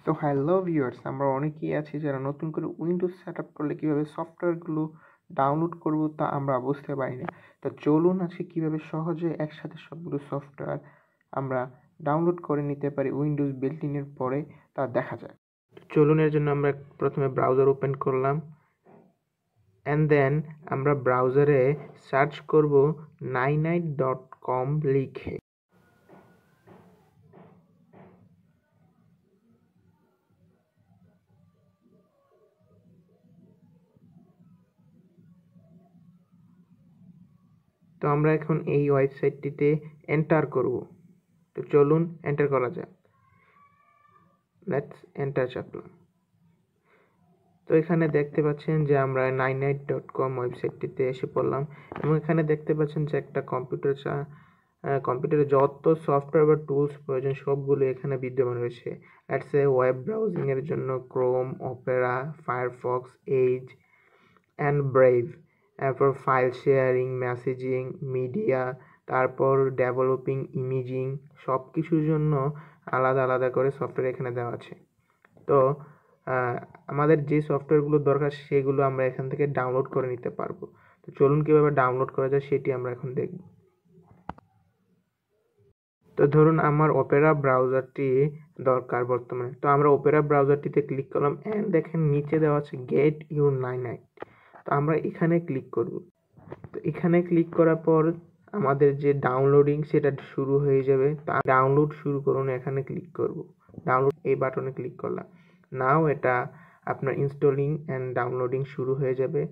তো hello viewers, আমরা অনেকেই আছি যারা নতুন করে উইন্ডোজ সেট আপ করলে কীভাবে সফটওয়্যারগুলো ডাউনলোড করব তা আমরা বুঝতে পারি না। তো চলুন আজকে কীভাবে সহজে একসাথে সবগুলো সফটওয়্যার আমরা ডাউনলোড করে নিতে পারি উইন্ডোজ বিল্ট ইনের পরে তা দেখা যায়। চলুন, এর জন্য আমরা প্রথমে ব্রাউজার ওপেন করলাম অ্যান্ড দেন আমরা ব্রাউজারে সার্চ করব ninite.com লিখে। তো আমরা এখন এই ওয়েবসাইটটিতে এন্টার করব। তো চলুন এন্টার করা যাক। লেটস এন্টার চাপলাম। তো এখানে দেখতে পাচ্ছেন যে আমরা ninite.com ওয়েবসাইটটিতে এসে পড়লাম এবং এখানে দেখতে পাচ্ছেন যে একটা কম্পিউটারে যত সফটওয়্যার বা টুলস প্রয়োজন সবগুলো এখানে বিদ্যমান রয়েছে। লেটস সে ওয়েব ব্রাউজিং এর জন্য Chrome, Opera, Firefox, Edge and Brave. তারপর ফাইল শেয়ারিং, মেসেজিং, মিডিয়া, তারপর ডেভেলপিং, ইমেজিং, সব কিছুর জন্য আলাদা আলাদা করে সফটওয়্যার এখানে দেওয়া আছে। তো আমাদের যে সফটওয়্যারগুলো দরকার সেগুলো আমরা এখান থেকে ডাউনলোড করে নিতে পারবো। তো চলুন কীভাবে ডাউনলোড করা যায় সেটি আমরা এখন দেখব। তো ধরুন আমার অপেরা ব্রাউজারটি দরকার বর্তমানে। তো আমরা অপেরা ব্রাউজারটিতে ক্লিক করলাম অ্যান্ড দেখেন নিচে দেওয়া আছে গেট ইউর ninite। তো আমরা এখানে ক্লিক করব। তো এখানে ক্লিক করার পর আমাদের যে ডাউনলোডিং সেটা শুরু হয়ে যাবে। তা ডাউনলোড শুরু করুন এখানে ক্লিক করব। ডাউনলোড এই বাটনে ক্লিক করলাম। নাও এটা আপনার ইনস্টলিং অ্যান্ড ডাউনলোডিং শুরু হয়ে যাবে।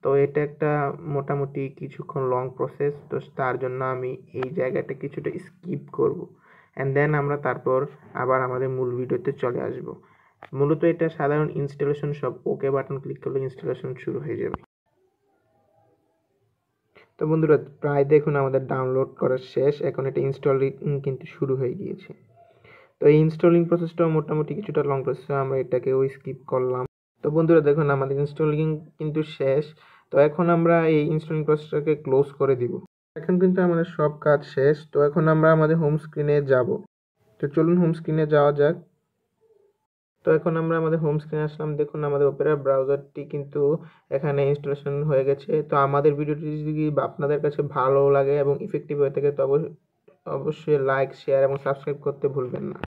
তো এটা একটা মোটামুটি কিছুক্ষণ লং প্রসেস। তো তার জন্য আমি এই জায়গাটা কিছুটা স্কিপ করব অ্যান্ড দেন আমরা তারপর আবার আমাদের মূল ভিডিওতে চলে আসব। মূলত এটা সাধারণ ইনস্টলেশন, সব ওকে বাটন ক্লিক করলে ইনস্টলেশন শুরু হয়ে যাবে। তো বন্ধুরা, প্রায় দেখুন আমাদের ডাউনলোড করা শেষ। এখন এটা ইনস্টলিং কিন্তু শুরু হয়ে গিয়েছে। তো এই ইনস্টলিং প্রসেসটাও মোটামুটি কিছুটা লং প্রসেস, আমরা এটাকেও স্কিপ করলাম। তো বন্ধুরা দেখুন আমাদের ইনস্টলিং কিন্তু শেষ। তো এখন আমরা এই ইনস্টলিং প্রসেসটাকে ক্লোজ করে দিব। এখন কিন্তু আমাদের সব কাজ শেষ। তো এখন আমরা আমাদের হোম স্ক্রিনে যাব। তো চলুন হোম স্ক্রিনে যাওয়া যাক। তো এখন আমরা আমাদের হোম স্ক্রিনে আসলাম। দেখুন আমাদের অপেরা ব্রাউজারটি কিন্তু এখানে ইনস্টলেশন হয়ে গেছে। তো আমাদের ভিডিওটি যদি আপনাদের কাছে ভালো লাগে এবং ইফেক্টিভ হয়ে থাকে তো অবশ্যই লাইক, শেয়ার এবং সাবস্ক্রাইব করতে ভুলবেন না।